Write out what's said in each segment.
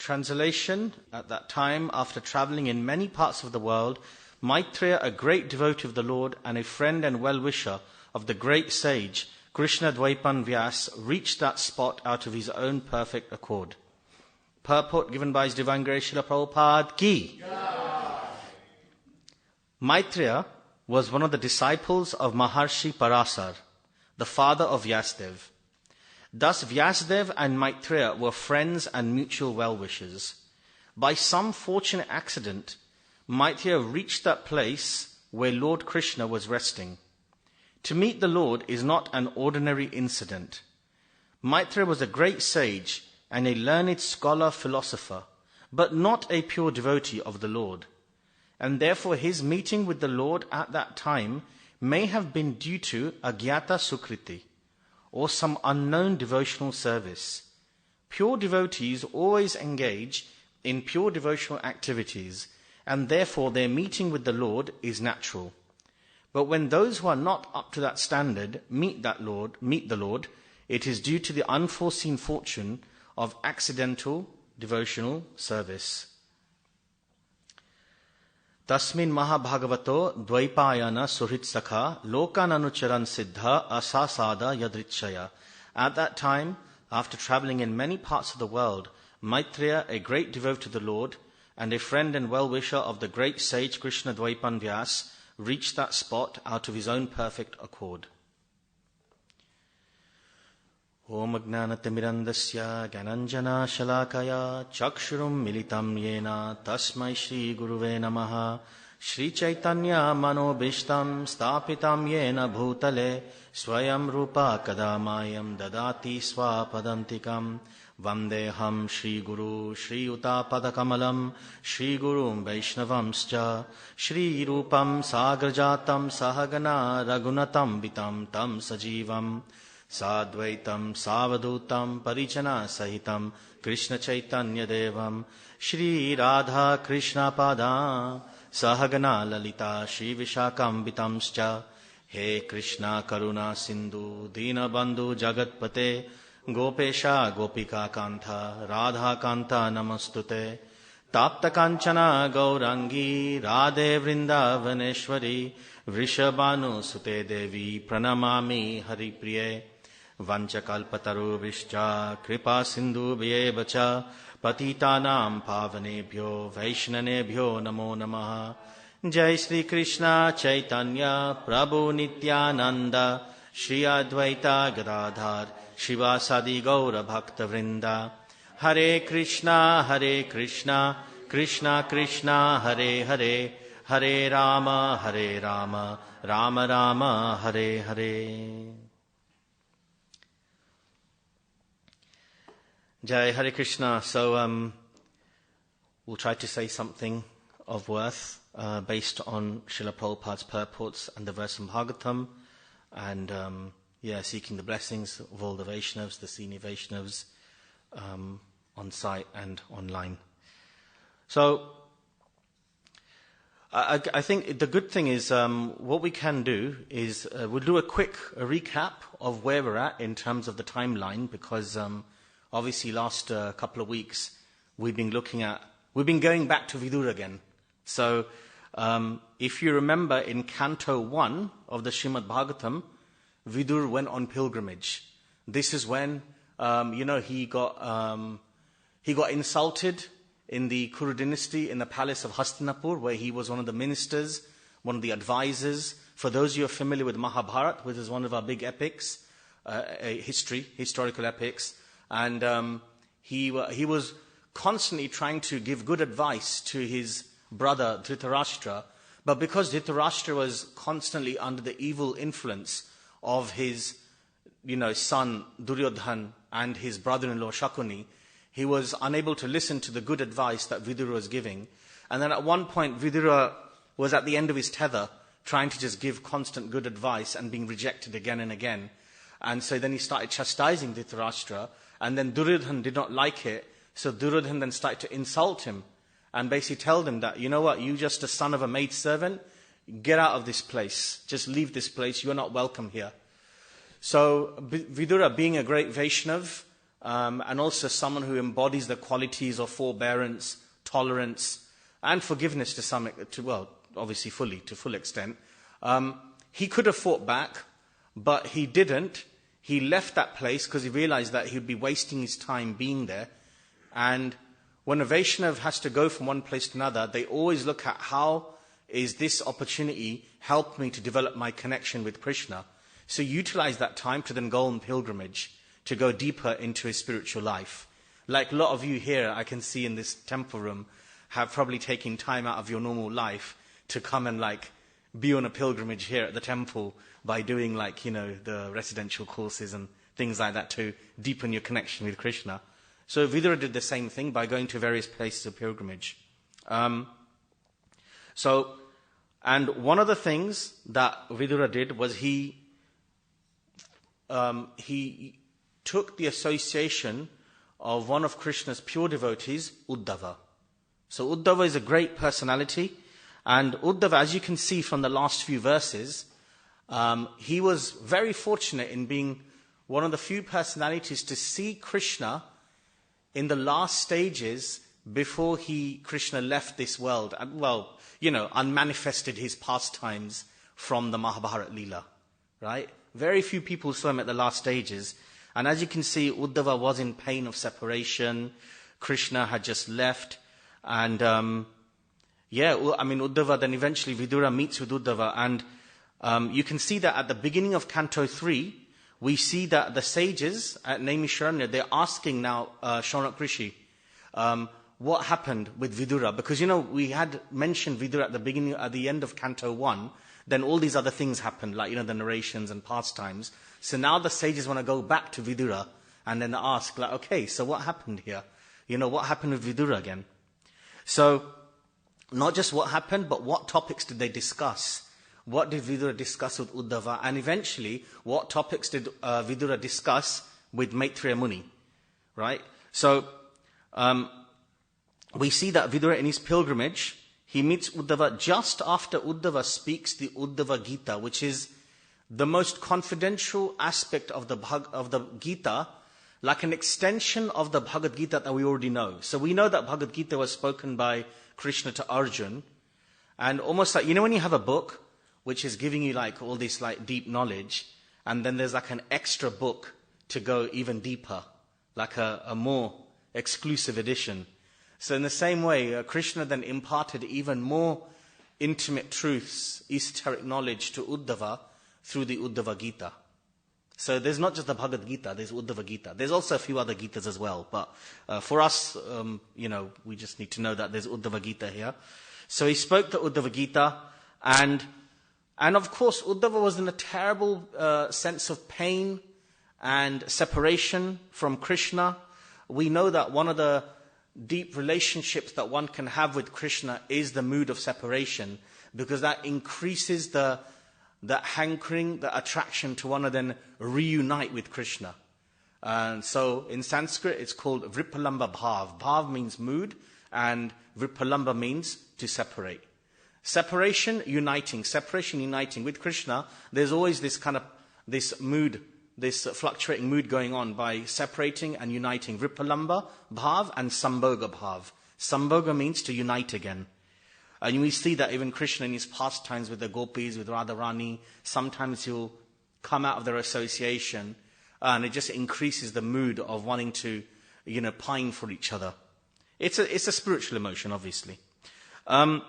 Translation: At that time, after traveling in many parts of the world, Maitreya, a great devotee of the Lord and a friend and well-wisher of the great sage Krishna Dvaipan Vyas, reached that spot out of his own perfect accord. Purport given by His Divine Grace Srila Prabhupada Ki. Maitreya was one of the disciples of Maharshi Parasar, the father of Vyasdev. Thus Vyasdev and Maitreya were friends and mutual well-wishers. By some fortunate accident, Maitreya reached that place where Lord Krishna was resting. To meet the Lord is not an ordinary incident. Maitreya was a great sage and a learned scholar philosopher, but not a pure devotee of the Lord. And therefore his meeting with the Lord at that time may have been due to agyata sukriti, or some unknown devotional service. Pure devotees always engage in pure devotional activities, and therefore their meeting with the Lord is natural. But when those who are not up to that standard meet the Lord, it is due to the unforeseen fortune of accidental devotional service. Tasmin Mahabhagavato Dvaipayana Suhrit Lokan Anucharan Siddha Asasada Yadritshaya. At that time, after traveling in many parts of the world, Maitreya, a great devotee of the Lord and a friend and well-wisher of the great sage Krishna Dvaipan Vyas, reached that spot out of his own perfect accord. Om Agnanatimirandasya Gananjana Shalakaya Chakshurum Militam Yena Tasmai Shri Guruve Namaha Shri Chaitanya Manobishtam Stapitam Yena Bhutale Swayam Rupa Kadamayam Dadati Swapadantikam Vandeham Shri Guru Shri Utapadakamalam Shri Gurum Vaishnavamscha Shri Rupam Sagrajatam Sahagana Ragunatam Vitam Tam Sajivam Sadvaitam Savadutam Parijana Sahitam Krishna Chaitanya Devam Shri Radha Krishna Pada Sahagana Lalita Shri Vishakam Vitamscha He Krishna Karuna Sindhu Dina Bandhu Jagatpate Gopesha Gopika Kantha Radha Kanta Namastute Tapta Kanchana Gaurangi Radhe Vrindavaneshwari Vrishabhanu Sute Devi Pranamami Haripriye Vanchakalpataruvischa Kripa Sindhu Vyevacha Patitanam Pavanebhyo Vaishnanebhyo Namo Namaha Jai Sri Krishna Chaitanya Prabhu Nityananda Shri Advaita Gadadhar Shivasadi Gaura Bhakta Vrinda Hare Krishna Krishna Krishna Hare Hare Hare Rama Rama Rama Hare Hare. Jai Hare Krishna. So we'll try to say something of worth based on Srila Prabhupada's purports and the verse in Bhagavatam, and seeking the blessings of all the Vaishnavas, the senior Vaishnavas, on site and online. So I think the good thing is what we can do is we'll do a quick recap of where we're at in terms of the timeline, because obviously last couple of weeks we've been going back to Vidura again. So if you remember, in Canto 1 of the Srimad Bhagavatam, Vidur went on pilgrimage. This is when he got insulted in the Kuru dynasty in the palace of Hastinapur, where he was one of the ministers, one of the advisors. For those of you who are familiar with Mahabharata, which is one of our big epics, historical epics, and he was constantly trying to give good advice to his brother Dhritarashtra, but because Dhritarashtra was constantly under the evil influence of his son Duryodhan and his brother-in-law Shakuni, he was unable to listen to the good advice that Vidura was giving. And then at one point, Vidura was at the end of his tether, trying to just give constant good advice and being rejected again and again. And so then he started chastising Dhritarashtra, and then Duryodhan did not like it, so Duryodhan then started to insult him and basically tell him that, you know what, you're just a son of a maidservant, get out of this place, just leave this place, you're not welcome here. So Vidura, being a great Vaishnav, and also someone who embodies the qualities of forbearance, tolerance, and forgiveness obviously to full extent. He could have fought back, but he didn't. He left that place because he realized that he would be wasting his time being there. And when a Vaishnav has to go from one place to another, they always look at how is this opportunity help me to develop my connection with Krishna. So utilize that time to then go on pilgrimage, to go deeper into his spiritual life. Like a lot of you here, I can see in this temple room, have probably taken time out of your normal life to come and be on a pilgrimage here at the temple by doing the residential courses and things like that to deepen your connection with Krishna. So Vidura did the same thing by going to various places of pilgrimage. And one of the things that Vidura did was he took the association of one of Krishna's pure devotees, Uddhava. So Uddhava is a great personality. And Uddhava, as you can see from the last few verses, he was very fortunate in being one of the few personalities to see Krishna in the last stages before Krishna left this world. And, unmanifested his pastimes from the Mahabharata Leela. Right? Very few people saw him at the last stages. And as you can see, Uddhava was in pain of separation. Krishna had just left. And Uddhava, then eventually Vidura meets with Uddhava. And you can see that at the beginning of Canto 3, we see that the sages at Naimisharanya, they're asking now Shaunak Rishi, what happened with Vidura? Because, we had mentioned Vidura at the end of Canto 1, then all these other things happened, like, the narrations and pastimes. So now the sages want to go back to Vidura and then ask, okay, so what happened here? What happened with Vidura again? So, not just what happened, but what topics did they discuss? What did Vidura discuss with Uddhava? And eventually, what topics did Vidura discuss with Maitreya Muni? Right? So, we see that Vidura in his pilgrimage, he meets Uddhava just after Uddhava speaks the Uddhava Gita, which is the most confidential aspect of the Gita, like an extension of the Bhagavad Gita that we already know. So we know that Bhagavad Gita was spoken by Krishna to Arjun, and almost like, when you have a book which is giving you all this deep knowledge, and then there's an extra book to go even deeper, like a more exclusive edition. So in the same way, Krishna then imparted even more intimate truths, esoteric knowledge to Uddhava through the Uddhava Gita. So there's not just the Bhagavad Gita, there's Uddhava Gita. There's also a few other Gitas as well. But for us, we just need to know that there's Uddhava Gita here. So he spoke the Uddhava Gita, and of course Uddhava was in a terrible sense of pain and separation from Krishna. We know that one of the deep relationships that one can have with Krishna is the mood of separation, because that increases that hankering, the attraction to want to then reunite with Krishna. And so in Sanskrit it's called Vripalamba Bhav. Bhav means mood, and Vripalamba means to separate. Separation, uniting. Separation, uniting. With Krishna, there's always this mood, this fluctuating mood going on by separating and uniting. Vripalamba Bhav and Sambhoga Bhav. Sambhoga means to unite again. And we see that even Krishna in his pastimes with the gopis, with Radharani, sometimes he'll come out of their association and it just increases the mood of wanting to, pine for each other. It's a spiritual emotion, obviously. Uddhava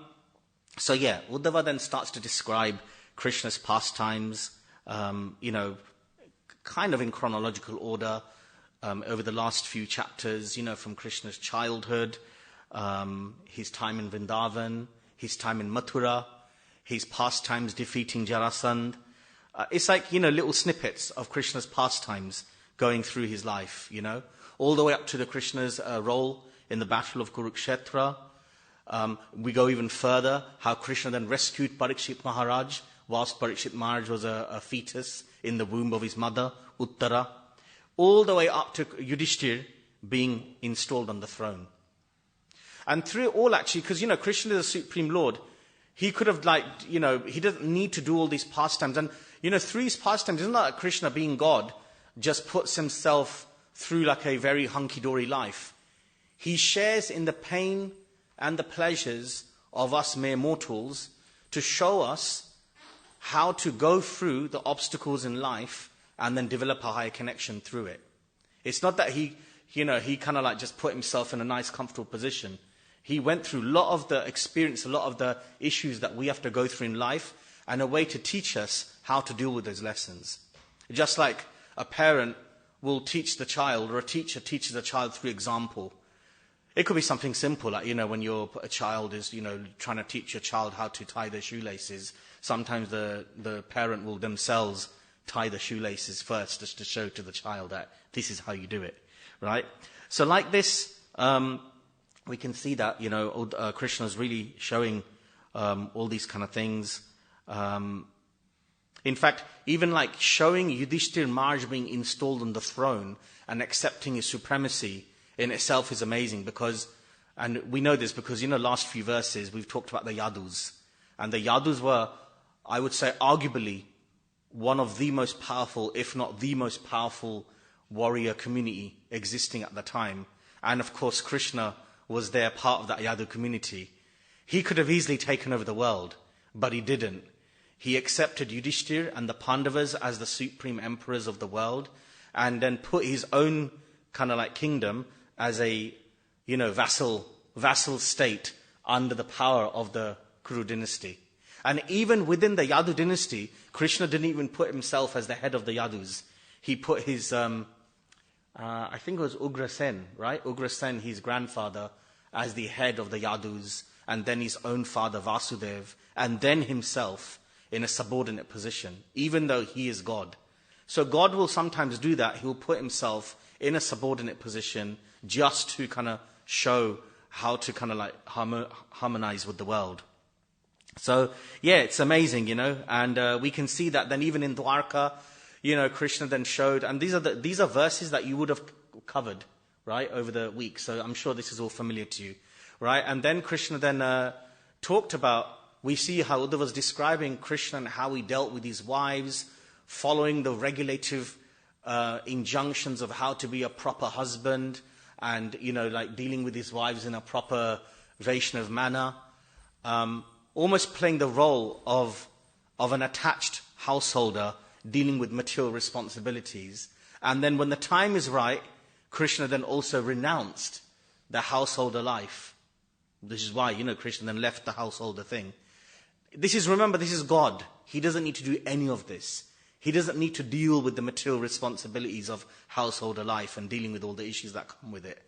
then starts to describe Krishna's pastimes, kind of in chronological order, over the last few chapters, from Krishna's childhood, his time in Vrindavan, his time in Mathura, his pastimes defeating Jarasandh. It's like, little snippets of Krishna's pastimes going through his life, all the way up to the Krishna's role in the battle of Kurukshetra. We go even further, how Krishna then rescued Parikshit Maharaj, whilst Parikshit Maharaj was a fetus in the womb of his mother, Uttara, all the way up to Yudhishthir being installed on the throne. And through it all, actually, because, Krishna is the Supreme Lord, he could have, he doesn't need to do all these pastimes. And, through his pastimes, isn't that Krishna, being God, just puts himself through like a very hunky-dory life. He shares in the pain and the pleasures of us mere mortals to show us how to go through the obstacles in life and then develop a higher connection through it. It's not that he kind of like just put himself in a nice, comfortable position. He went through a lot of the experience, a lot of the issues that we have to go through in life, and a way to teach us how to deal with those lessons. Just like a parent will teach the child, or a teacher teaches a child through example. It could be something simple, like, when a child is, trying to teach your child how to tie their shoelaces. Sometimes the parent will themselves tie the shoelaces first, just to show to the child that this is how you do it, right? So like this, we can see that, Krishna is really showing all these kind of things. In fact, even like showing Yudhishthira Maharaj being installed on the throne and accepting his supremacy in itself is amazing, because, and we know this because, last few verses we've talked about the Yadus. And the Yadus were, I would say, arguably one of the most powerful, if not the most powerful warrior community existing at the time. And of course, Krishna was there, part of that Yadu community. He could have easily taken over the world, but he didn't. He accepted Yudhishthira and the Pandavas as the supreme emperors of the world, and then put his own kind of like kingdom as a, vassal state under the power of the Kuru dynasty. And even within the Yadu dynasty, Krishna didn't even put himself as the head of the Yadus. He put his, I think it was Ugrasen, right? Ugrasen, his grandfather, as the head of the Yadus, and then his own father, Vasudev, and then himself in a subordinate position, even though he is God. So God will sometimes do that. He will put himself in a subordinate position just to kind of show how to kind of like harmonize with the world. So, yeah, it's amazing, and we can see that then even in Dwarka, Krishna then showed, and these are verses that you would have covered, right, over the week. So I'm sure this is all familiar to you, right? And then Krishna then talked about, we see how Uddhava was describing Krishna and how he dealt with his wives, following the regulative injunctions of how to be a proper husband, and, like dealing with his wives in a proper Vaishnav manner, almost playing the role of an attached householder dealing with material responsibilities. And then when the time is right, Krishna then also renounced the householder life. This is why, Krishna then left the householder thing. Remember, this is God. He doesn't need to do any of this. He doesn't need to deal with the material responsibilities of householder life and dealing with all the issues that come with it.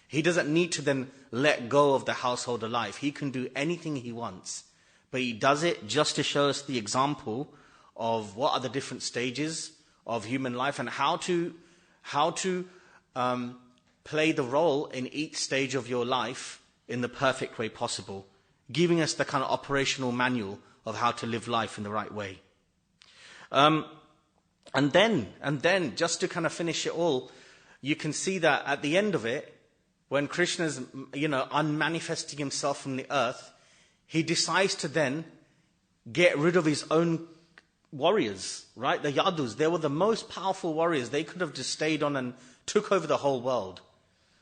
He doesn't need to then let go of the householder life. He can do anything he wants. But he does it just to show us the example of what are the different stages of human life and how to play the role in each stage of your life in the perfect way possible, giving us the kind of operational manual of how to live life in the right way. And then, just to kind of finish it all, you can see that at the end of it, when Krishna's, unmanifesting himself from the earth, he decides to then get rid of his own warriors, right? The Yadus, they were the most powerful warriors. They could have just stayed on and took over the whole world.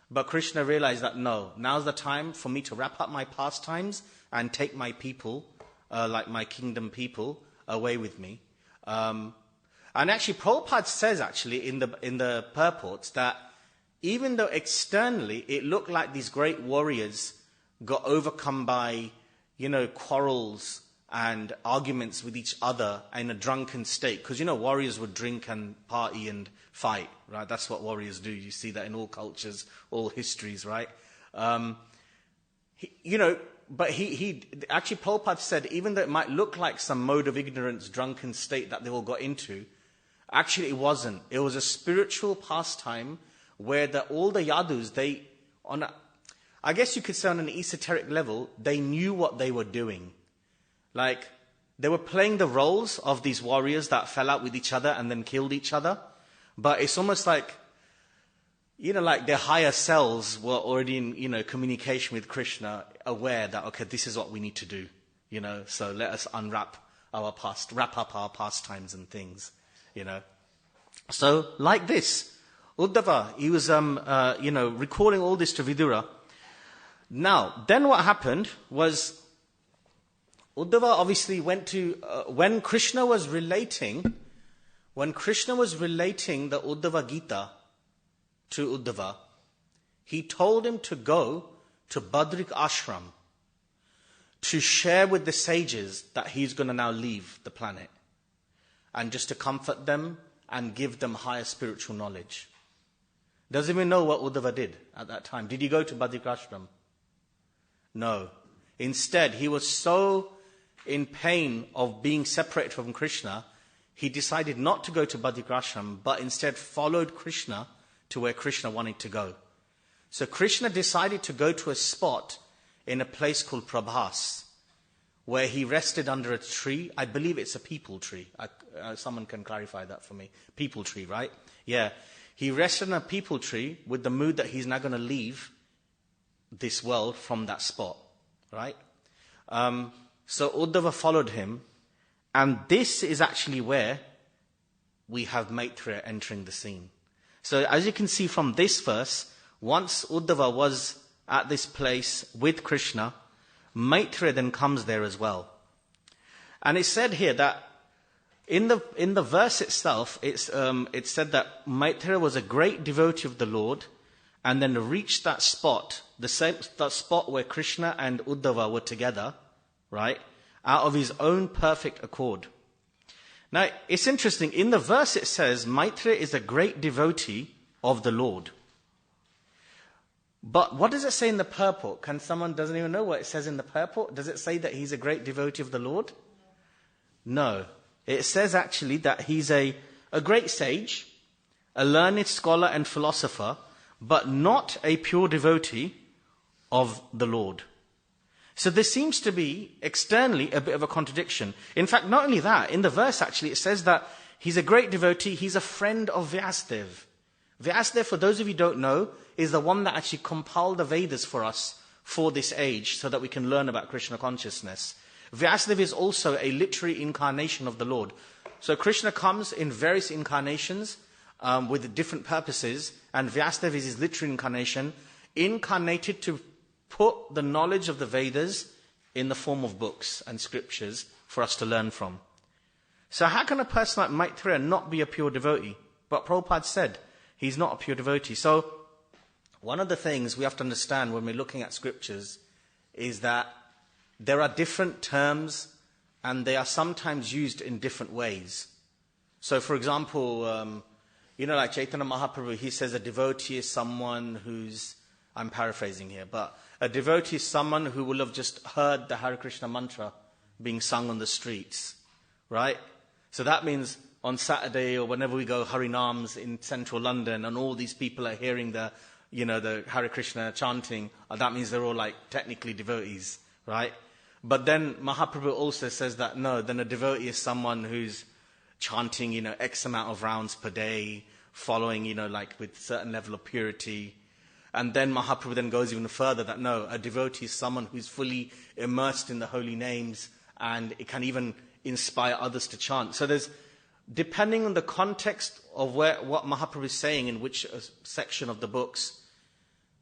But Krishna realized that no, now's the time for me to wrap up my pastimes and take my people, like my kingdom people, away with me. And actually, Prabhupada says actually in the purports that even though externally it looked like these great warriors got overcome by, quarrels and arguments with each other in a drunken state, because, warriors would drink and party and fight, right? That's what warriors do. You see that in all cultures, all histories, right? But he actually, Prabhupada said, even though it might look like some mode of ignorance, drunken state that they all got into, actually it wasn't. It was a spiritual pastime where all the Yadus, I guess you could say on an esoteric level, they knew what they were doing. Like, they were playing the roles of these warriors that fell out with each other and then killed each other. But it's almost like, like their higher selves were already in, communication with Krishna, aware that, okay, this is what we need to do, so let us wrap up our pastimes and things, So, like this, Uddhava, he was, recalling all this to Vidura. Now, then what happened was, Uddhava obviously went to, when Krishna was relating the Uddhava Gita to Uddhava, he told him to go to Badrik Ashram to share with the sages that he's going to now leave the planet, and just to comfort them and give them higher spiritual knowledge. Doesn't even know what Uddhava did at that time. Did he go to Badrik Ashram? No. Instead, he was so in pain of being separated from Krishna, he decided not to go to Badrik Ashram, but instead followed Krishna to where Krishna wanted to go. So Krishna decided to go to a spot in a place called Prabhas, where he rested under a tree. I believe it's a peepal tree. Someone can clarify that for me. Peepal tree, right? Yeah. He rested on a peepal tree with the mood that he's now going to leave this world from that spot, right? So Uddhava followed him, and this is actually where we have Maitreya entering the scene. So as you can see from this verse, once Uddhava was at this place with Krishna, Maitreya then comes there as well. And it's said here that in the verse itself, it's said that Maitreya was a great devotee of the Lord, and then reached that spot, that spot where Krishna and Uddhava were together, right, out of his own perfect accord. Now, it's interesting. In the verse it says, Maitreya is a great devotee of the Lord. But what does it say in the purport? Doesn't even know what it says in the purport? Does it say that he's a great devotee of the Lord? No. It says actually that he's a great sage, a learned scholar and philosopher, but not a pure devotee of the Lord. So there seems to be externally a bit of a contradiction. In fact, not only that, in the verse actually it says that he's a great devotee, he's a friend of Vyasadeva. Vyasadeva, for those of you who don't know, is the one that actually compiled the Vedas for us for this age so that we can learn about Krishna consciousness. Vyasadeva is also a literary incarnation of the Lord. So Krishna comes in various incarnations with different purposes, and Vyasadeva is his literary incarnation, incarnated to put the knowledge of the Vedas in the form of books and scriptures for us to learn from. So how can a person like Maitreya not be a pure devotee? But Prabhupada said he's not a pure devotee. So one of the things we have to understand when we're looking at scriptures is that there are different terms and they are sometimes used in different ways. So for example, like Chaitanya Mahaprabhu, he says a devotee is someone who's, I'm paraphrasing here, but a devotee is someone who will have just heard the Hare Krishna mantra being sung on the streets, right? So that means on Saturday or whenever we go Harinams in central London and all these people are hearing the Hare Krishna chanting, that means they're all like technically devotees, right? But then Mahaprabhu also says that no, then a devotee is someone who's chanting, X amount of rounds per day, following, with certain level of purity. And then Mahaprabhu then goes even further that no, a devotee is someone who's fully immersed in the holy names and it can even inspire others to chant. So there's, depending on the context of what Mahaprabhu is saying in which section of the books,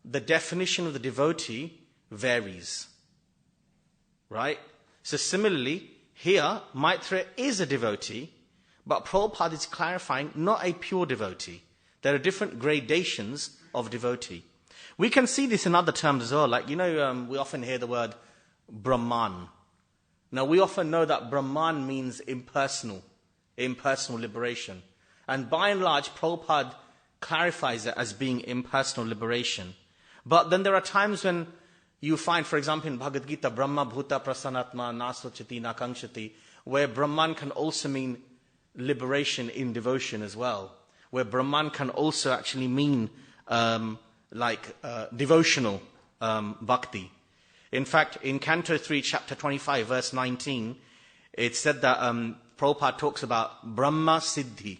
the definition of the devotee varies. Right? So similarly, here, Maitreya is a devotee, but Prabhupada is clarifying not a pure devotee. There are different gradations of devotee. We can see this in other terms as well. Like, we often hear the word Brahman. Now, we often know that Brahman means impersonal liberation. And by and large, Prabhupada clarifies it as being impersonal liberation. But then there are times when you find, for example, in Bhagavad Gita, Brahma Bhuta Prasanatma Nasvachati Nakangshati, where Brahman can also mean liberation in devotion as well. Where Brahman can also actually mean devotional bhakti. In fact, in Canto 3, Chapter 25, verse 19, it said that Prabhupada talks about Brahma Siddhi,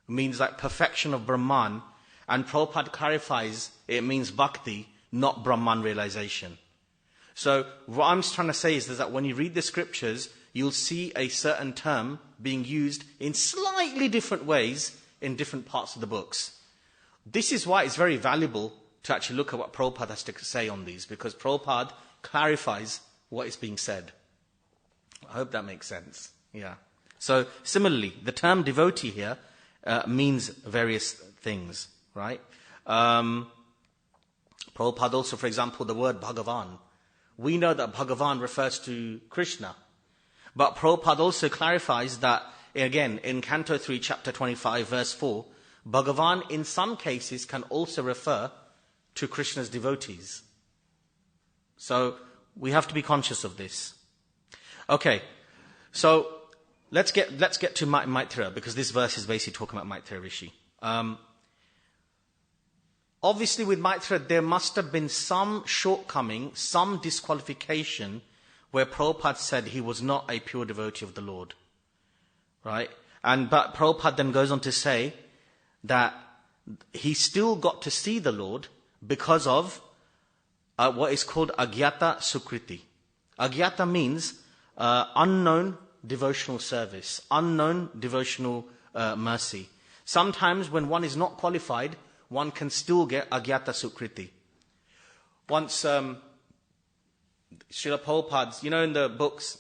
means like perfection of Brahman, and Prabhupada clarifies it means bhakti, not Brahman realization. So what I'm trying to say is that when you read the scriptures, you'll see a certain term being used in slightly different ways in different parts of the books. This is why it's very valuable to actually look at what Prabhupada has to say on these, because Prabhupada clarifies what is being said. I hope that makes sense. Yeah. So similarly, the term devotee here means various things, right? Prabhupada also, for example, the word Bhagavan. We know that Bhagavan refers to Krishna. But Prabhupada also clarifies that, again, in Canto 3, Chapter 25, verse 4, Bhagavan in some cases can also refer to Krishna's devotees. So we have to be conscious of this. Okay, so let's get to Maitreya, because this verse is basically talking about Maitreya Rishi. Obviously with Maitreya there must have been some shortcoming, some disqualification where Prabhupada said he was not a pure devotee of the Lord. Right? But Prabhupada then goes on to say that he still got to see the Lord because of what is called Agyata Sukriti. Agyata means unknown devotional service, unknown devotional mercy. Sometimes when one is not qualified, one can still get Agyata Sukriti. Once, Srila Prabhupada, in the books,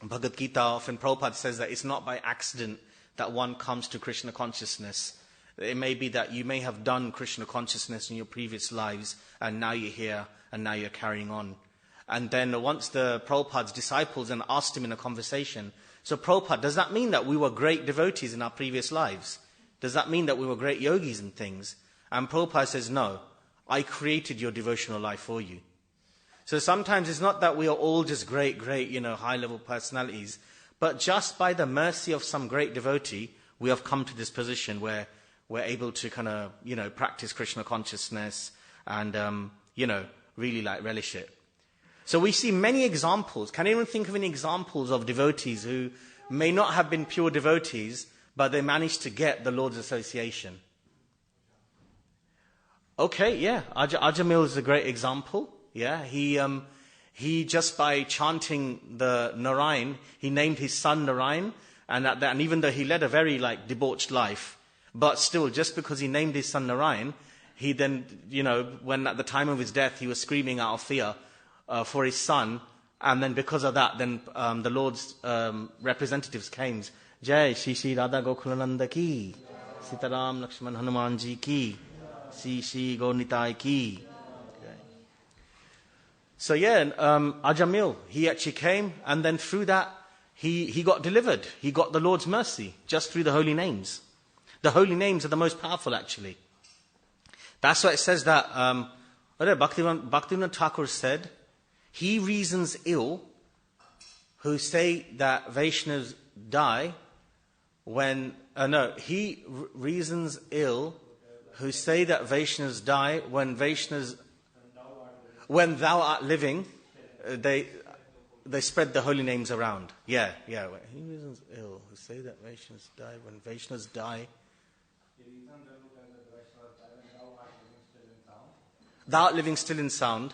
Bhagavad Gita, often Prabhupada says that it's not by accident that one comes to Krishna consciousness. It may be that you may have done Krishna consciousness in your previous lives, and now you're here, and now you're carrying on. And then once the Prabhupada's disciples and asked him in a conversation, so Prabhupada, does that mean that we were great devotees in our previous lives? Does that mean that we were great yogis and things? And Prabhupada says, no, I created your devotional life for you. So sometimes it's not that we are all just great, high-level personalities, but just by the mercy of some great devotee, we have come to this position where we're able to kind of, practice Krishna consciousness and, really relish it. So we see many examples. Can anyone think of any examples of devotees who may not have been pure devotees, but they managed to get the Lord's association? Okay, yeah, Ajamil is a great example. Yeah, he just by chanting the Narayan, he named his son Narayan, and even though he led a very debauched life, but still, just because he named his son Narayan, he then, when at the time of his death he was screaming out of fear for his son, and then because of that, then the Lord's representatives came. Jai Shri Shri Radha Gokulananda ki, Sitaram Lakshman Hanumanji ki, Shri Shri Gaurnitai ki. So yeah, Ajamil, he actually came, and then through that, he got delivered. He got the Lord's mercy, just through the holy names. The holy names are the most powerful, actually. That's why it says that, Bhaktivinoda Thakur said, he reasons ill who say that Vaishnavas die he reasons ill who say that Vaishnavas die when thou art living, they spread the holy names around. Yeah. He reasons ill who say that Vaishnavas die when Vaishnavas die. Thou art living still in sound.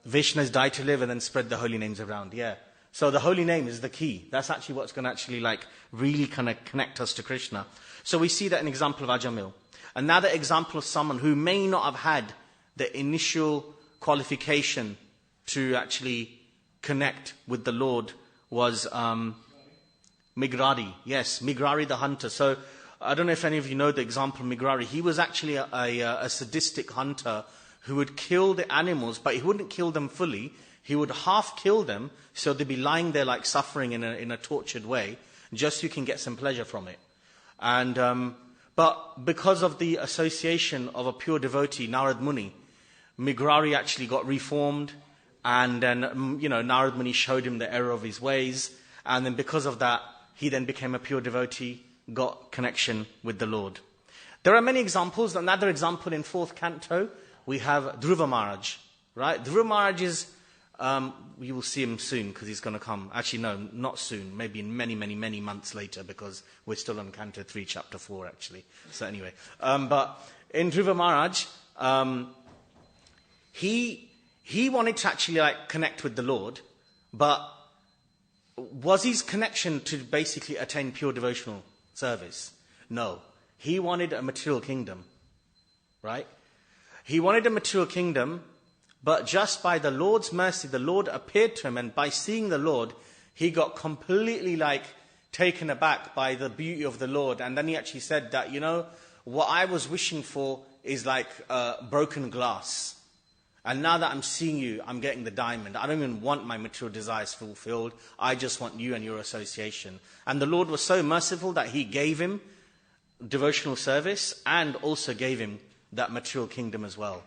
Vaishnavas die to live and then spread the holy names around. Yeah. So the holy name is the key. That's actually what's going to actually really kind of connect us to Krishna. So we see that an example of Ajamil. Another example of someone who may not have had the initial qualification to actually connect with the Lord was Migrari. Yes, Migrari the hunter. So I don't know if any of you know the example of Migrari. He was actually a sadistic hunter who would kill the animals, but he wouldn't kill them fully. He would half kill them, so they'd be lying there suffering in a tortured way, just so you can get some pleasure from it. And but because of the association of a pure devotee, Narad Muni, Migrari actually got reformed, and then Narad Muni showed him the error of his ways, and then because of that, he then became a pure devotee, got connection with the Lord. There are many examples. Another example in 4th canto, we have Dhruva Maharaj. Right? Dhruva Maharaj is, you will see him soon because he's going to come. Actually, no, not soon. Maybe in many, many, many months later, because we're still on Canto 3, Chapter 4, actually. So anyway, but in Dhruva Maharaj, he wanted to actually connect with the Lord, but was his connection to basically attain pure devotional service? No. He wanted a material kingdom, right? He wanted a material kingdom, but just by the Lord's mercy, the Lord appeared to him, and by seeing the Lord, he got completely taken aback by the beauty of the Lord. And then he actually said that, what I was wishing for is like broken glass. And now that I'm seeing you, I'm getting the diamond. I don't even want my material desires fulfilled. I just want you and your association. And the Lord was so merciful that he gave him devotional service and also gave him that material kingdom as well.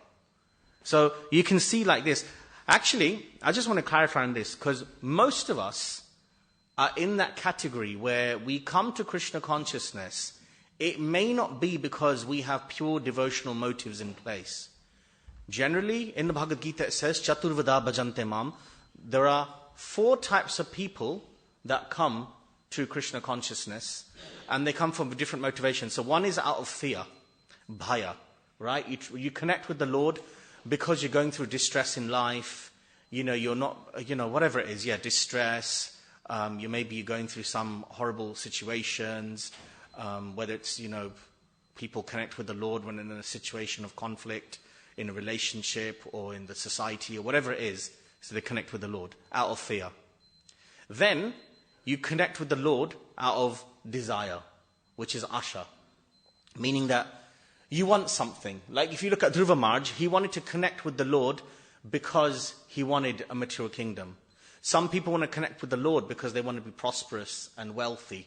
So you can see like this. Actually, I just want to clarify on this, because most of us are in that category where we come to Krishna consciousness. It may not be because we have pure devotional motives in place. Generally, in the Bhagavad Gita it says, Chaturvada bhajante mam. There are 4 types of people that come to Krishna consciousness, and they come from different motivations. So one is out of fear, bhaya, right? You connect with the Lord because you're going through distress in life. You're not, whatever it is, distress. Maybe you're going through some horrible situations, whether it's, people connect with the Lord when in a situation of conflict, in a relationship or in the society or whatever it is. So they connect with the Lord out of fear. Then you connect with the Lord out of desire, which is asha, meaning that you want something. Like if you look at Dhruva Maharaj, he wanted to connect with the Lord because he wanted a material kingdom. Some people want to connect with the Lord because they want to be prosperous and wealthy.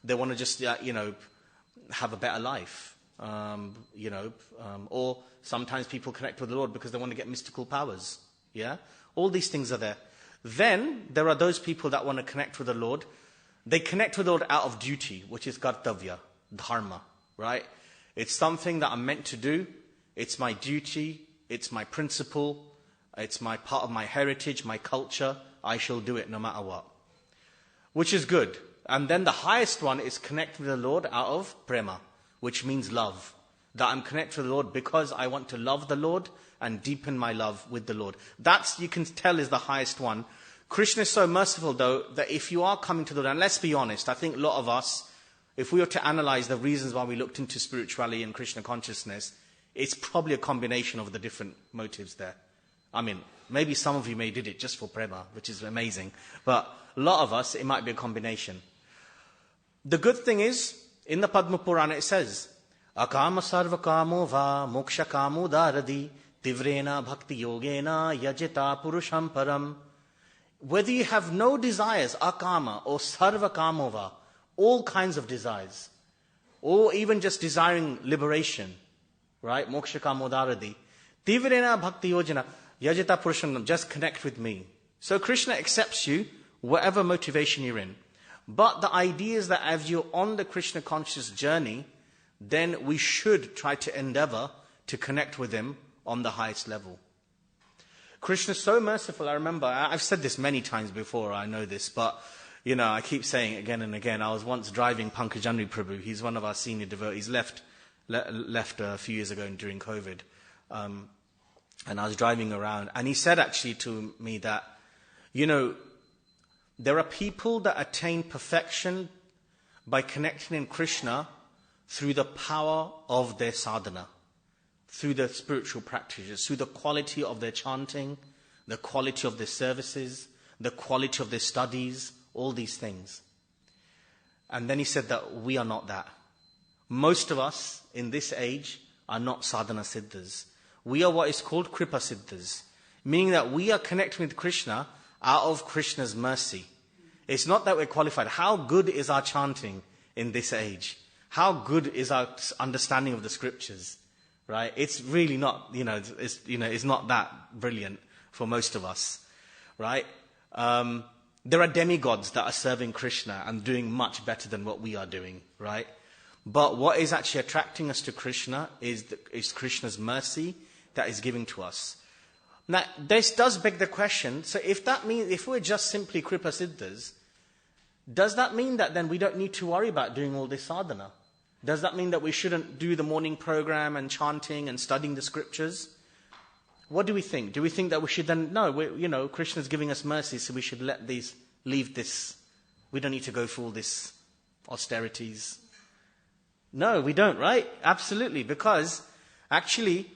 They want to just, have a better life. Or sometimes people connect with the Lord because they want to get mystical powers. Yeah? All these things are there. Then there are those people that want to connect with the Lord. They connect with the Lord out of duty, which is kartavya, dharma, right? It's something that I'm meant to do. It's my duty. It's my principle. It's my part of my heritage, my culture. I shall do it no matter what. Which is good. And then the highest one is connect with the Lord out of prema, which means love. That I'm connected with the Lord because I want to love the Lord and deepen my love with the Lord. That's, you can tell, is the highest one. Krishna is so merciful, though, that if you are coming to the Lord, and let's be honest, I think a lot of us, if we were to analyze the reasons why we looked into spirituality and Krishna consciousness, it's probably a combination of the different motives there. I mean, maybe some of you may did it just for prema, which is amazing. But a lot of us, it might be a combination. The good thing is, in the Padma Purana it says, Akama sarva kamo va moksha kamo daradi tivrena bhakti yogena yajita purusham param. Whether you have no desires, akama or sarva kamo va, all kinds of desires, or even just desiring liberation, right? Moksha kamo daradi tivrena bhakti yogena yajita purusham, just connect with me. So Krishna accepts you, whatever motivation you're in. But the idea is that as you're on the Krishna conscious journey, then we should try to endeavor to connect with him on the highest level. Krishna is so merciful. I remember, I've said this many times before, I know this, but I keep saying it again and again. I was once driving Pankajanri Prabhu. He's one of our senior devotees, left a few years ago during COVID. And I was driving around, and he said actually to me that, there are people that attain perfection by connecting in Krishna through the power of their sadhana, through their spiritual practices, through the quality of their chanting, the quality of their services, the quality of their studies, all these things. And then he said that we are not that. Most of us in this age are not sadhana siddhas. We are what is called kripa siddhas, meaning that we are connecting with Krishna out of Krishna's mercy. It's not that we're qualified. How good is our chanting in this age? How good is our understanding of the scriptures? Right? It's really not, it's not that brilliant for most of us. Right? There are demigods that are serving Krishna and doing much better than what we are doing. Right? But what is actually attracting us to Krishna is Krishna's mercy that is giving to us. Now, this does beg the question, so if we're just simply kripa siddhas, does that mean that then we don't need to worry about doing all this sadhana? Does that mean that we shouldn't do the morning program and chanting and studying the scriptures? What do we think? Do we think that we should then, no, Krishna's giving us mercy, so we should leave this. We don't need to go for all this austerities. No, we don't, right? Absolutely. Because actually,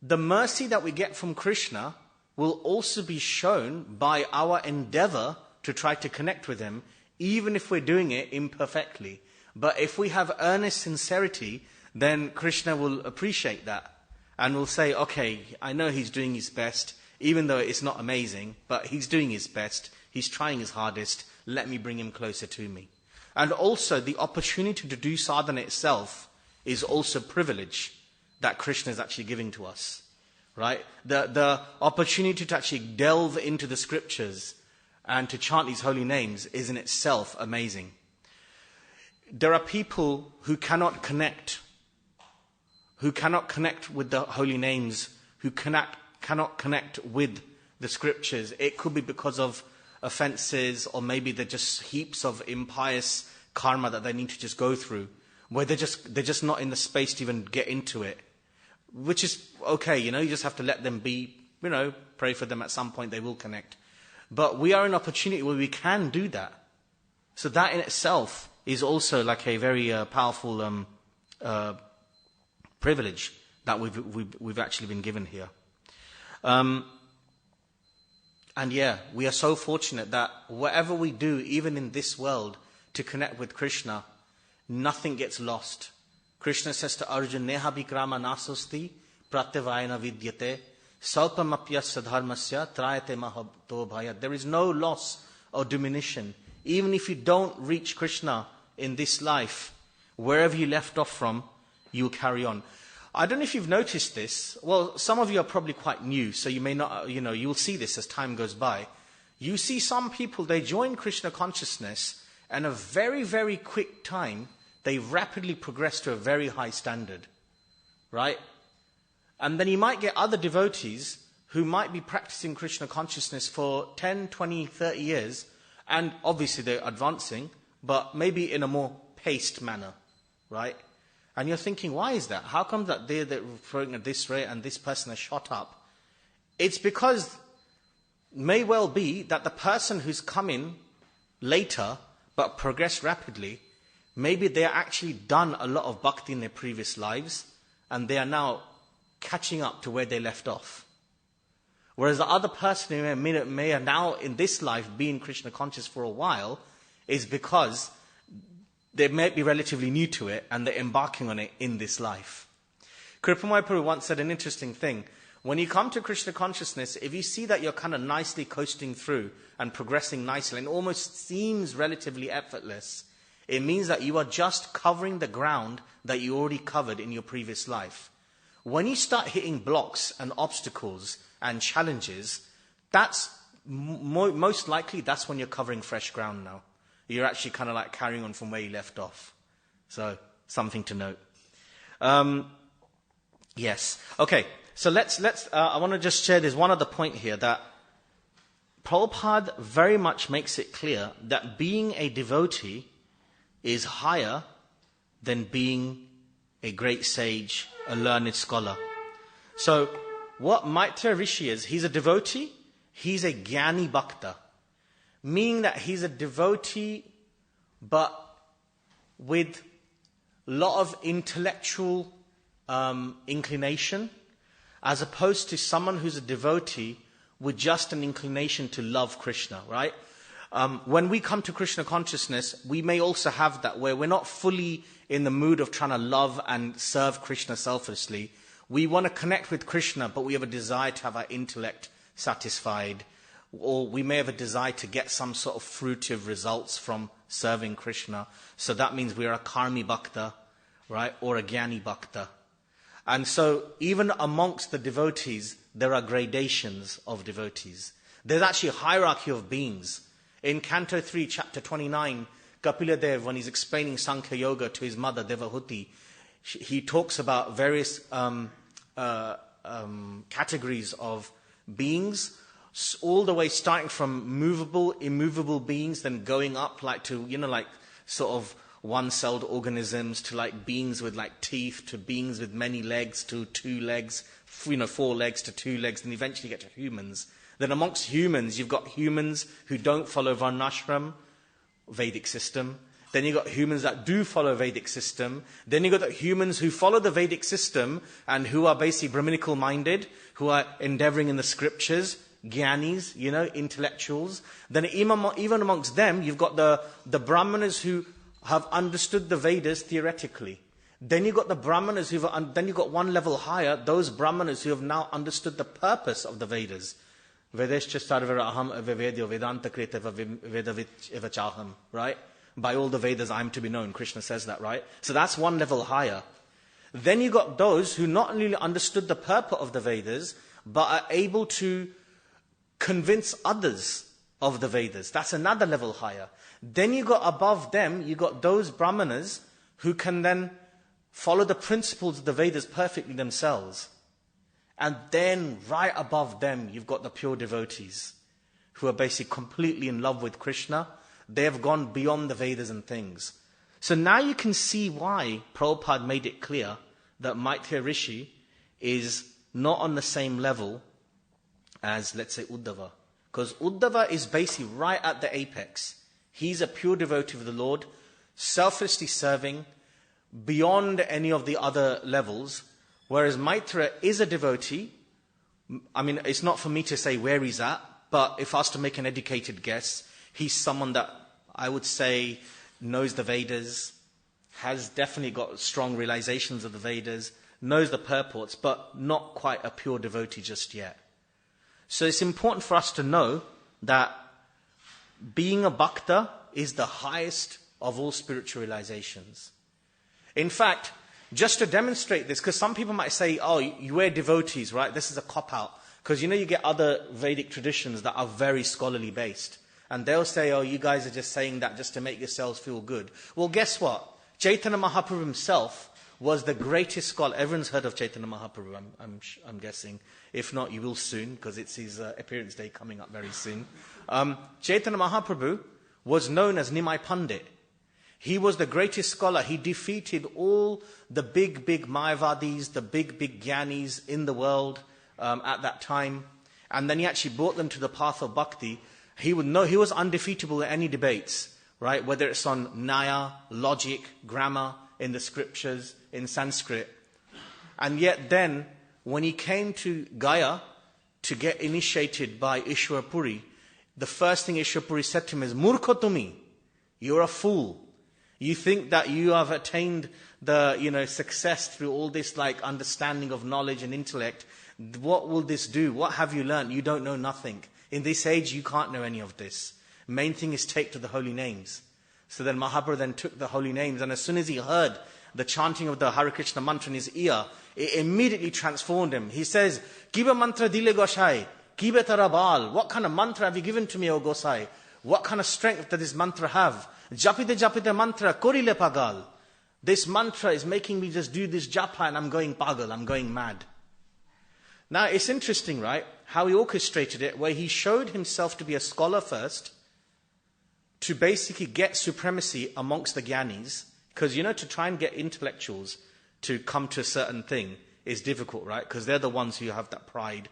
the mercy that we get from Krishna will also be shown by our endeavor to try to connect with him, even if we're doing it imperfectly. But if we have earnest sincerity, then Krishna will appreciate that and will say, okay, I know he's doing his best, even though it's not amazing, but he's doing his best, he's trying his hardest, let me bring him closer to me. And also, the opportunity to do sadhana itself is also privilege that Krishna is actually giving to us. Right? The opportunity to actually delve into the scriptures and to chant these holy names is in itself amazing. There are people who cannot connect with the holy names, who cannot connect with the scriptures. It could be because of offenses, or maybe they're just heaps of impious karma that they need to just go through, where they're just not in the space to even get into it. Which is okay, you just have to let them be, pray for them at some point, they will connect. But we are in an opportunity where we can do that. So that in itself is also like a very powerful privilege that we've actually been given here. And yeah, we are so fortunate that whatever we do, even in this world, to connect with Krishna, nothing gets lost. Krishna says to Arjuna, Neha bikrama nasosti pratyavayana vidyate salpamapyasya dharmasya trayate mahabto bhaya. There is no loss or diminution. Even if you don't reach Krishna in this life, wherever you left off from, you'll carry on. I don't know if you've noticed this. Well, some of you are probably quite new, so you may not, you'll see this as time goes by. You see some people, they join Krishna consciousness, and a very, very quick time, they rapidly progress to a very high standard, right? And then you might get other devotees who might be practicing Krishna consciousness for 10, 20, 30 years, and obviously they're advancing, but maybe in a more paced manner, right? And you're thinking, why is that? How come that they're growing at this rate and this person has shot up? It's because may well be that the person who's come in later but progressed rapidly, maybe they are actually done a lot of bhakti in their previous lives, and they are now catching up to where they left off. Whereas the other person who may now in this life be in Krishna conscious for a while is because they may be relatively new to it and they're embarking on it in this life. Kripamaya Prabhu once said an interesting thing. When you come to Krishna consciousness, if you see that you're kind of nicely coasting through and progressing nicely and almost seems relatively effortless, it means that you are just covering the ground that you already covered in your previous life. When you start hitting blocks and obstacles and challenges, that's most likely that's when you're covering fresh ground now. You're actually kind of like carrying on from where you left off. So, something to note. Yes. Okay, so let's I want to just share this one other point here, that Prabhupada very much makes it clear that being a devotee is higher than being a great sage, a learned scholar. So, what Maitreya Rishi is, he's a devotee, he's a Jnani Bhakta. Meaning that he's a devotee, but with a lot of intellectual inclination, as opposed to someone who's a devotee with just an inclination to love Krishna, right? When we come to Krishna consciousness, we may also have that where we're not fully in the mood of trying to love and serve Krishna selflessly. We want to connect with Krishna, but we have a desire to have our intellect satisfied, or we may have a desire to get some sort of fruitive results from serving Krishna. So that means we are a Karmi Bhakta, right, or a Jnani Bhakta. And so even amongst the devotees, there are gradations of devotees. There's actually a hierarchy of beings. In Canto 3, Chapter 29, Kapila Dev, when he's explaining Sankhya Yoga to his mother Devahuti, he talks about various categories of beings, all the way starting from movable, immovable beings, then going up like to, like sort of one-celled organisms, to like beings with like teeth, to beings with many legs, to 2 legs, 4 legs to 2 legs, and eventually get to humans. Then amongst humans, you've got humans who don't follow Varnashram, Vedic system. Then you got humans that do follow Vedic system. Then you got the humans who follow the Vedic system and who are basically Brahminical minded, who are endeavoring in the scriptures, Gyanis, intellectuals. Then even amongst them, you've got the Brahmanas who have understood the Vedas theoretically. Then you've got the Brahmanas then you've got one level higher, those Brahmanas who have now understood the purpose of the Vedas. Vedescha sarvara aham avevedyo vedanta kreta vedavit evachaham, right? By all the Vedas I am to be known. Krishna says that, right? So that's one level higher. Then you got those who not only understood the purport of the Vedas, but are able to convince others of the Vedas. That's another level higher. Then you got above them, you got those Brahmanas who can then follow the principles of the Vedas perfectly themselves. And then right above them, you've got the pure devotees who are basically completely in love with Krishna. They have gone beyond the Vedas and things. So now you can see why Prabhupada made it clear that Maitreya Rishi is not on the same level as, let's say, Uddhava. Because Uddhava is basically right at the apex. He's a pure devotee of the Lord, selflessly serving, beyond any of the other levels. Whereas Maitreya is a devotee. I mean, it's not for me to say where he's at, but if I was to make an educated guess, he's someone that I would say knows the Vedas, has definitely got strong realizations of the Vedas, knows the purports, but not quite a pure devotee just yet. So it's important for us to know that being a bhakta is the highest of all spiritual realizations. In fact, just to demonstrate this, because some people might say, oh, you wear devotees, right? This is a cop-out. Because you get other Vedic traditions that are very scholarly based. And they'll say, oh, you guys are just saying that just to make yourselves feel good. Well, guess what? Chaitanya Mahaprabhu himself was the greatest scholar. Everyone's heard of Chaitanya Mahaprabhu, I'm guessing. If not, you will soon, because it's his appearance day coming up very soon. Chaitanya Mahaprabhu was known as Nimai Pandit. He was the greatest scholar. He defeated all the big Mayavadis, the big Gyanis in the world at that time. And then he actually brought them to the path of bhakti. He was undefeatable in any debates, right? Whether it's on Nyaya, logic, grammar, in the scriptures, in Sanskrit. And yet then, when he came to Gaya to get initiated by Ishwar Puri, the first thing Ishwar Puri said to him is, Murkho tumi, you're a fool. You think that you have attained the success through all this understanding of knowledge and intellect. What will this do? What have you learned? You don't know nothing. In this age, you can't know any of this. Main thing is take to the holy names. So then Mahaprabhu then took the holy names, and as soon as he heard the chanting of the Hare Krishna mantra in his ear, it immediately transformed him. He says, Kiba mantra dile Gosai, Kiba tarabal. What kind of mantra have you given to me, O Gosai? What kind of strength does this mantra have? Japite mantra, korile pagal. This mantra is making me just do this japa and I'm going pagal, I'm going mad. Now it's interesting, right, how he orchestrated it, where he showed himself to be a scholar first, to basically get supremacy amongst the Gyanis. Because, to try and get intellectuals to come to a certain thing is difficult, right? Because they're the ones who have that pride.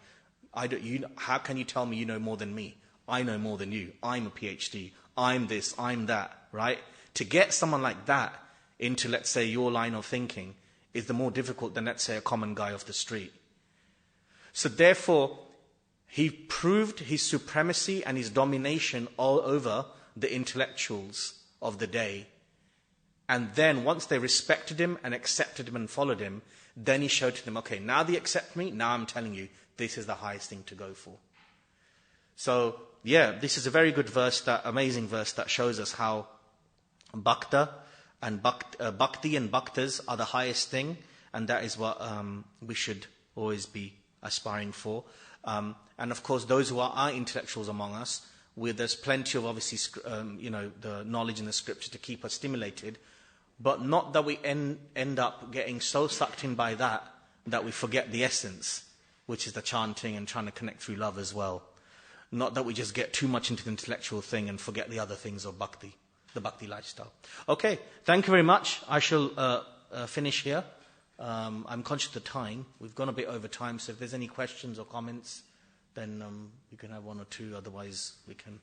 How can you tell me you know more than me? I know more than you. I'm a PhD. I'm this, I'm that, right? To get someone like that into, let's say, your line of thinking is the more difficult than, let's say, a common guy off the street. So therefore, he proved his supremacy and his domination all over the intellectuals of the day. And then once they respected him and accepted him and followed him, then he showed to them, okay, now they accept me, now I'm telling you, this is the highest thing to go for. So, yeah, this is a very good verse, that amazing verse that shows us how bhakti and bhaktas are the highest thing, and that is what we should always be aspiring for. And of course, those who are intellectuals among us, there's plenty of obviously, the knowledge in the scripture to keep us stimulated, but not that we end up getting so sucked in by that we forget the essence, which is the chanting and trying to connect through love as well. Not that we just get too much into the intellectual thing and forget the other things of bhakti, the bhakti lifestyle. Okay, thank you very much. I shall finish here. I'm conscious of the time. We've gone a bit over time, so if there's any questions or comments, then you can have one or two. Otherwise, we can.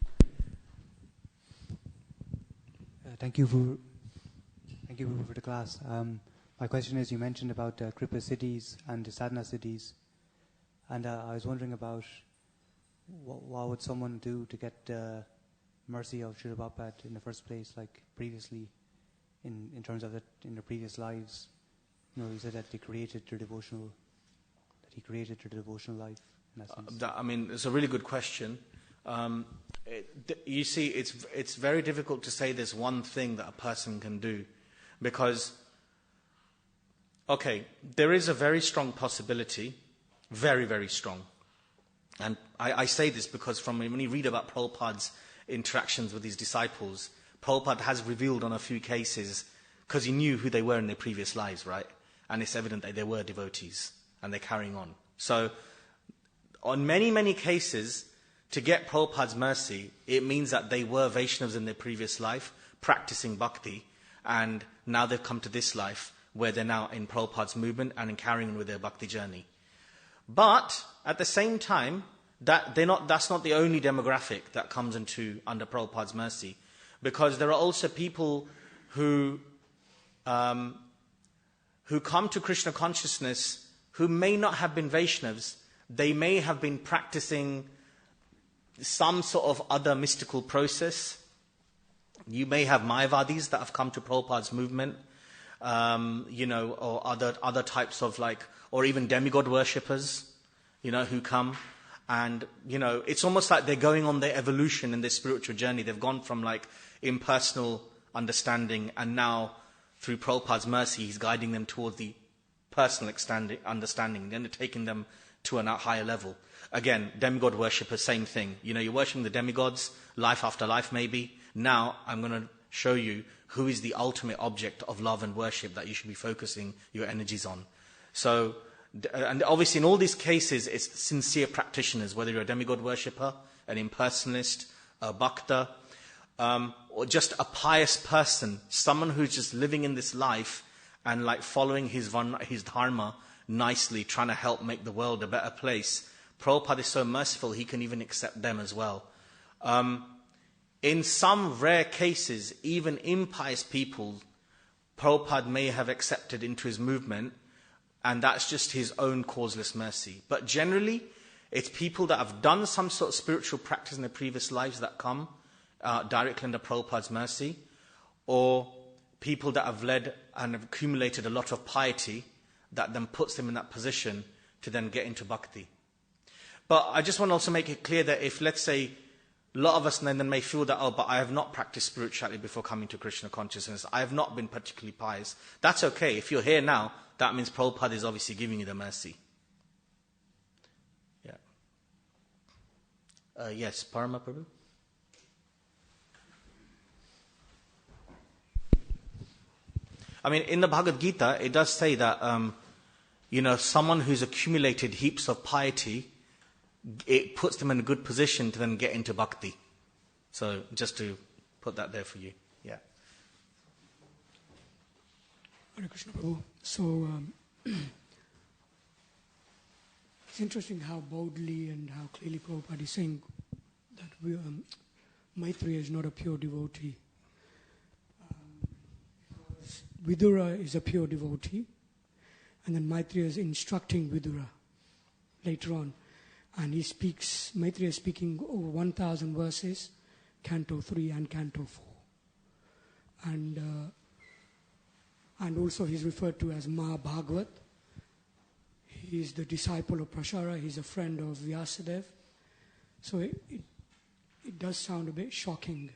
Thank you for Thank you for the class. My question is, you mentioned about Kripa cities and sadhana cities, and I was wondering about what would someone do to get mercy of Srila Prabhupada in the first place, like previously, in terms of it in their previous lives. You know, you said that he created their devotional life. In that sense. I mean, it's a really good question. You see, it's very difficult to say there's one thing that a person can do, because, okay, there is a very strong possibility, very, very strong. And I say this because when you read about Prabhupada's interactions with his disciples, Prabhupada has revealed on a few cases, because he knew who they were in their previous lives, right? And it's evident that they were devotees, and they're carrying on. So, on many, many cases, to get Prabhupada's mercy, it means that they were Vaishnavas in their previous life, practicing bhakti, and now they've come to this life, where they're now in Prabhupada's movement and in carrying on with their bhakti journey. But, at the same time, that's not the only demographic that comes under Prabhupada's mercy, because there are also people who come to Krishna consciousness who may not have been Vaishnavas. They may have been practicing some sort of other mystical process. You may have Mayavadis that have come to Prabhupada's movement, or other types of or even demigod worshippers, who come. And, it's almost like they're going on their evolution in their spiritual journey. They've gone from impersonal understanding, and now through Prabhupada's mercy, he's guiding them towards the personal understanding, then taking them to a higher level. Again, demigod worshippers, same thing. You're worshipping the demigods, life after life maybe. Now I'm going to show you who is the ultimate object of love and worship that you should be focusing your energies on. So, and obviously in all these cases, it's sincere practitioners, whether you're a demigod worshipper, an impersonalist, a bhakta, or just a pious person, someone who's just living in this life and following his dharma nicely, trying to help make the world a better place. Prabhupada is so merciful, he can even accept them as well. In some rare cases, even impious people, Prabhupada may have accepted into his movement, and that's just his own causeless mercy. But generally, it's people that have done some sort of spiritual practice in their previous lives that come directly under Prabhupada's mercy, or people that have led and have accumulated a lot of piety that then puts them in that position to then get into bhakti. But I just want to also make it clear that if, let's say, a lot of us then may feel that, but I have not practiced spirituality before coming to Krishna consciousness, I have not been particularly pious. That's okay. If you're here now, that means Prabhupada is obviously giving you the mercy. Yeah. Yes, Parama Prabhu? I mean, in the Bhagavad Gita, it does say that, someone who's accumulated heaps of piety, it puts them in a good position to then get into bhakti. So, just to put that there for you. Yeah. Hare Krishna Prabhu. So, it's interesting how boldly and how clearly Prabhupada is saying that Maitreya is not a pure devotee. Vidura is a pure devotee, and then Maitreya is instructing Vidura later on. And Maitreya is speaking over 1,000 verses, Canto 3 and Canto 4. And also he's referred to as Mahabhagavat. He is the disciple of Prashara, he's a friend of Vyasadeva. So it does sound a bit shocking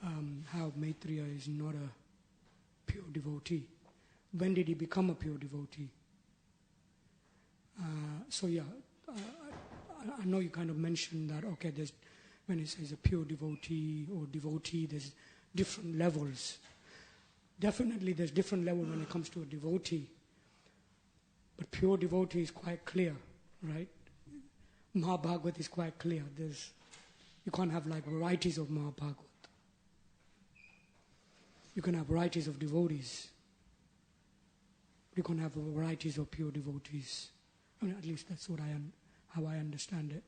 how Maitreya is not a pure devotee. When did he become a pure devotee? I know you kind of mentioned that, okay, when it says a pure devotee or devotee, there's different levels. Definitely there's different levels when it comes to a devotee. But pure devotee is quite clear, right? Mahabhagavat is quite clear. You can't have varieties of Mahabhagavat. You can have varieties of devotees. You can have varieties of pure devotees. I mean, at least that's how I understand it.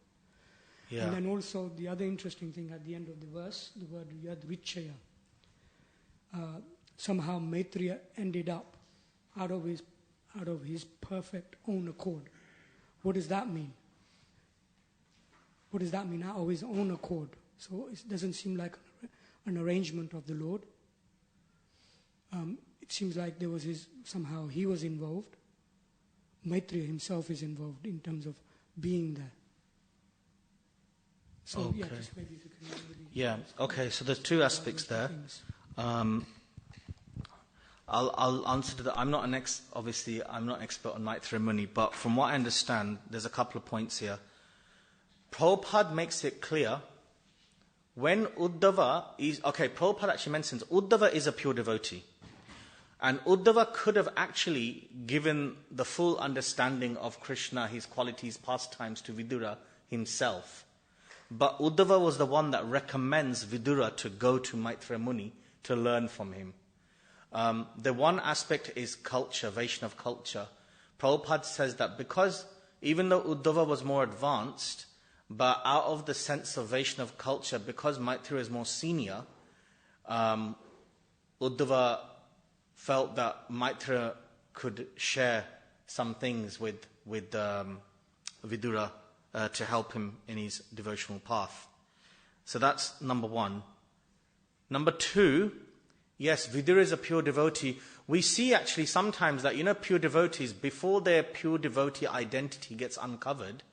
Yeah. And then also the other interesting thing at the end of the verse, the word yad vichaya. somehow Maitreya ended up out of his perfect own accord. What does that mean? What does that mean? Out of his own accord. So it doesn't seem like an arrangement of the Lord. It seems like there was somehow he was involved. Maitreya himself is involved in terms of being there. So Okay. yeah, just maybe if you can really Yeah, okay, so there's two aspects there. I'll answer to that. I'm not an expert on Maitreya Muni, but from what I understand, there's a couple of points here. Prabhupada makes it clear when Uddhava is... Okay, Prabhupada actually mentions Uddhava is a pure devotee. And Uddhava could have actually given the full understanding of Krishna, his qualities, pastimes to Vidura himself. But Uddhava was the one that recommends Vidura to go to Maitreya Muni to learn from him. The one aspect is culture, Vaishnava culture. Prabhupada says that because even though Uddhava was more advanced, but out of the sense of Vaishnava culture, because Maitreya is more senior, Uddhava felt that Maitreya could share some things with Vidura to help him in his devotional path. So that's number one. Number two, yes, Vidura is a pure devotee. We see actually sometimes that, pure devotees, before their pure devotee identity gets uncovered,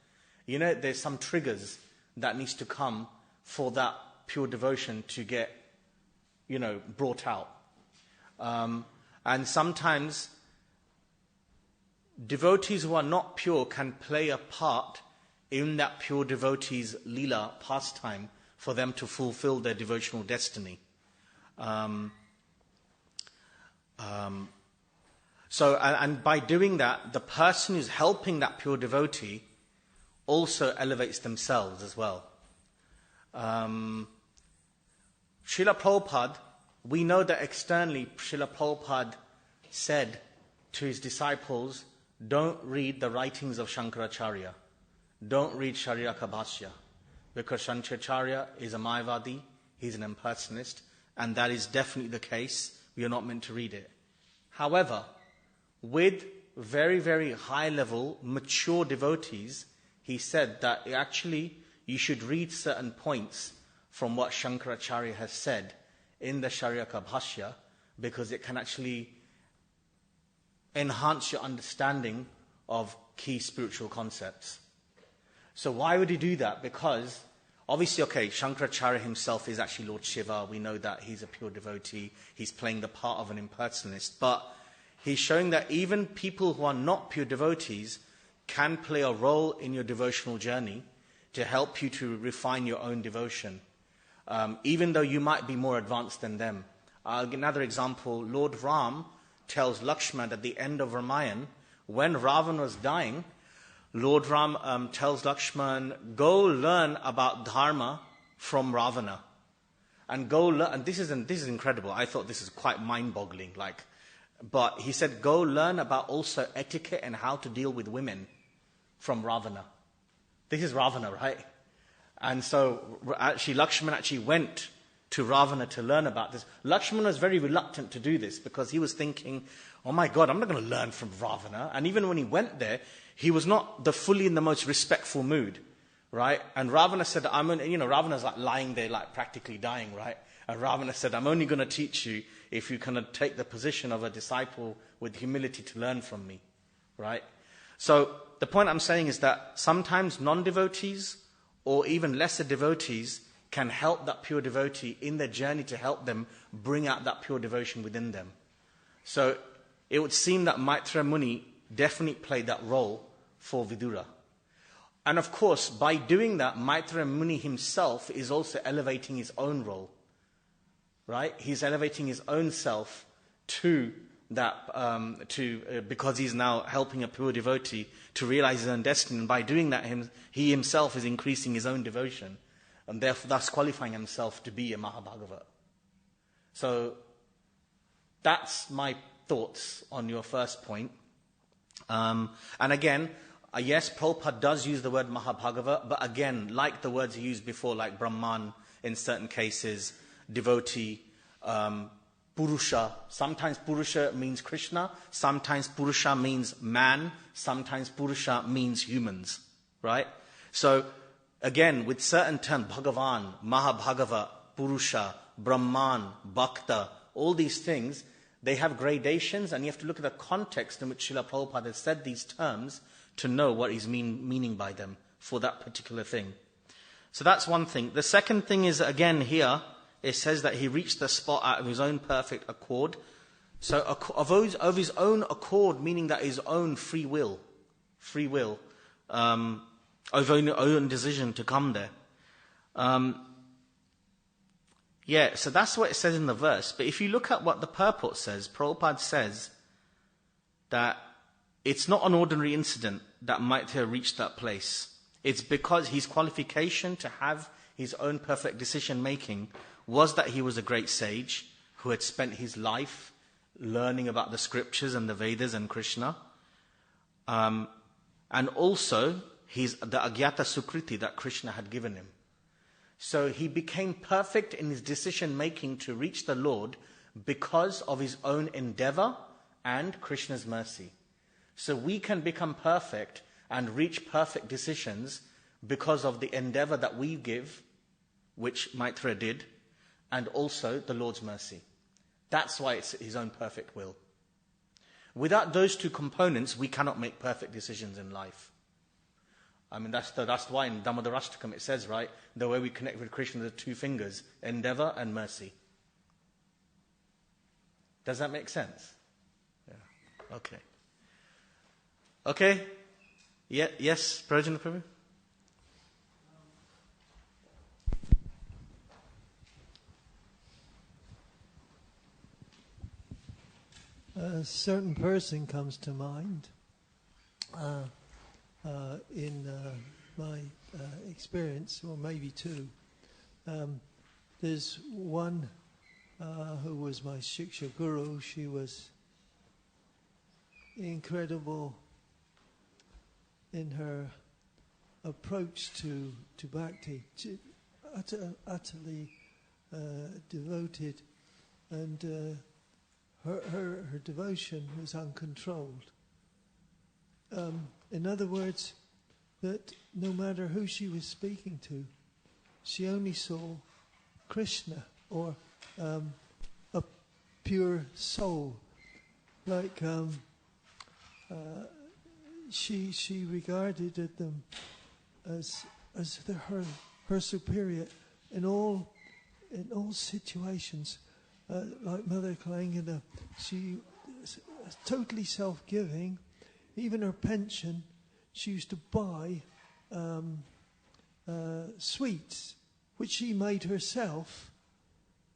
there's some triggers that needs to come for that pure devotion to get, brought out. And sometimes devotees who are not pure can play a part in that pure devotee's lila pastime for them to fulfill their devotional destiny. So by doing that, the person who's helping that pure devotee also elevates themselves as well. Srila Prabhupada, we know that externally Srila Prabhupada said to his disciples, don't read the writings of Shankaracharya. Don't read Shariraka Bhashya. Because Shankaracharya is a Mayavadi, he's an impersonalist, and that is definitely the case. We are not meant to read it. However, with very, very high-level, mature devotees, he said that actually you should read certain points from what Shankaracharya has said in the Shariraka Bhashya, because it can actually enhance your understanding of key spiritual concepts. So why would he do that? Because obviously, Shankaracharya himself is actually Lord Shiva. We know that he's a pure devotee. He's playing the part of an impersonalist. But he's showing that even people who are not pure devotees can play a role in your devotional journey to help you to refine your own devotion, even though you might be more advanced than them. I'll give another example. Lord Ram tells Lakshman at the end of Ramayana, when Ravana was dying, Lord Ram tells Lakshman, go learn about dharma from Ravana. And go learn, and this is incredible. I thought this is quite mind-boggling. But he said, go learn about also etiquette and how to deal with women from Ravana. This is Ravana, right? And so actually Lakshman went to Ravana to learn about this. Lakshman was very reluctant to do this because he was thinking, oh my God, I'm not going to learn from Ravana. And even when he went there, he was not fully in the most respectful mood, right? And Ravana said, Ravana's lying there, practically dying, right? And Ravana said, I'm only going to teach you if you kind of take the position of a disciple with humility to learn from me, right? So the point I'm saying is that sometimes non-devotees or even lesser devotees can help that pure devotee in their journey to help them bring out that pure devotion within them. So it would seem that Maitreya Muni definitely played that role for Vidura. And of course, by doing that, Maitreya Muni himself is also elevating his own role, right? He's elevating his own self to that, because he's now helping a pure devotee to realize his own destiny. And by doing that, he himself is increasing his own devotion, and therefore thus qualifying himself to be a Mahabhagavat. So that's my thoughts on your first point. And again, yes, Prabhupada does use the word Mahabhagavat, but again, like the words he used before, like Brahman in certain cases, devotee, Purusha. Sometimes Purusha means Krishna, sometimes Purusha means man, sometimes Purusha means humans, right? So, again, with certain terms, Bhagavan, Mahabhagava, Purusha, Brahman, Bhakta, all these things, they have gradations, and you have to look at the context in which Srila Prabhupada has said these terms to know what he's meaning by them for that particular thing. So that's one thing. The second thing is, again, here, it says that he reached the spot out of his own perfect accord. So of his own accord, meaning that his own free will, of own decision to come there. So that's what it says in the verse. But if you look at what the purport says, Prabhupada says that it's not an ordinary incident that Maitreya reached that place. It's because his qualification to have his own perfect decision-making was that he was a great sage who had spent his life learning about the scriptures and the Vedas and Krishna. And also, the Agyata Sukriti that Krishna had given him. So he became perfect in his decision-making to reach the Lord because of his own endeavor and Krishna's mercy. So we can become perfect and reach perfect decisions because of the endeavor that we give, which Maitreya did, and also the Lord's mercy. That's why it's his own perfect will. Without those two components, we cannot make perfect decisions in life. I mean, that's why in Dhammadarashtakam it says, right, the way we connect with Krishna are the two fingers, endeavor and mercy. Does that make sense? Yeah. Okay. Yeah. Yes, Prajna Prabhu? A certain person comes to mind in my experience, or maybe two. There's one who was my Shiksha Guru. She was incredible in her approach to bhakti. She, utterly devoted, and her devotion was uncontrolled. In other words, that no matter who she was speaking to, she only saw Krishna, or a pure soul. Like she regarded them as her superior in all situations. Like Mother Kalangana, she was totally self-giving. Even her pension, she used to buy sweets, which she made herself,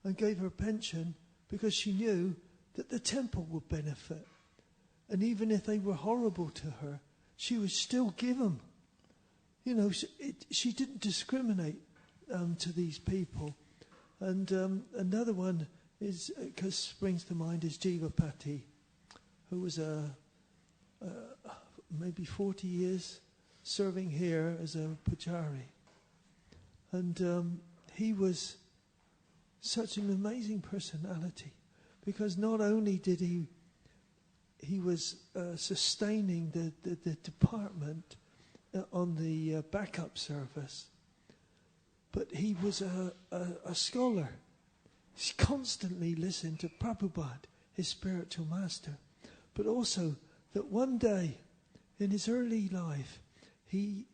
and gave her pension because she knew that the temple would benefit. And even if they were horrible to her, she would still give them. You know, she didn't discriminate to these people. And another one is, because springs to mind, is Jivapati, who was maybe 40 years serving here as a pujari. And he was such an amazing personality, because not only did he was sustaining the department on the backup service, but he was a scholar. He constantly listened to Prabhupada, his spiritual master. But also that one day in his early life, he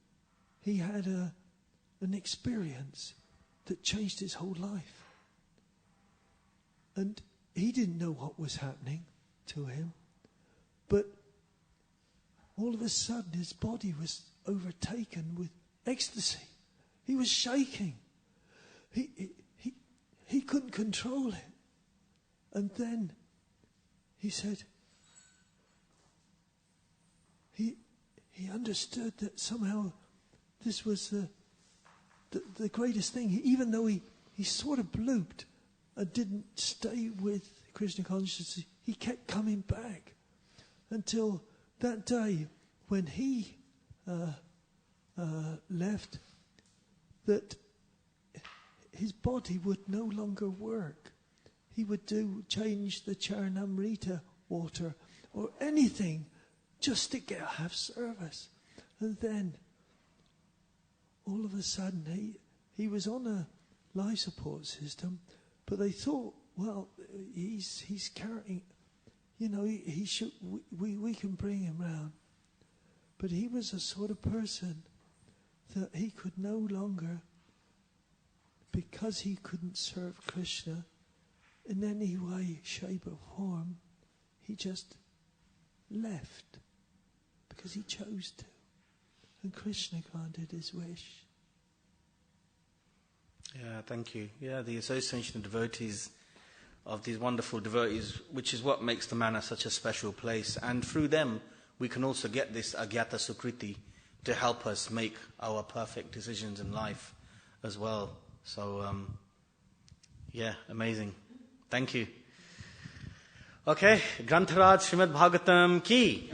had an experience that changed his whole life. And he didn't know what was happening to him. But all of a sudden his body was overtaken with ecstasy. He was shaking. He couldn't control it. And then he said, he understood that somehow this was the greatest thing. Even though he sort of blooped and didn't stay with Krishna consciousness, he kept coming back until that day when he left, that his body would no longer work. he would change the Charnamrita water or anything just to have service. And then all of a sudden he was on a life support system, but they thought, well, he's carrying, he should, we can bring him round. But he was a sort of person that he could no longer, because he couldn't serve Krishna in any way, shape or form, he just left because he chose to. And Krishna granted his wish. Yeah, thank you. Yeah, the association of devotees, of these wonderful devotees, which is what makes the manor such a special place. And through them, we can also get this agyata sukriti to help us make our perfect decisions in life as well. So, yeah, amazing. Thank you. Okay, Grantharaj Srimad Bhagavatam ki.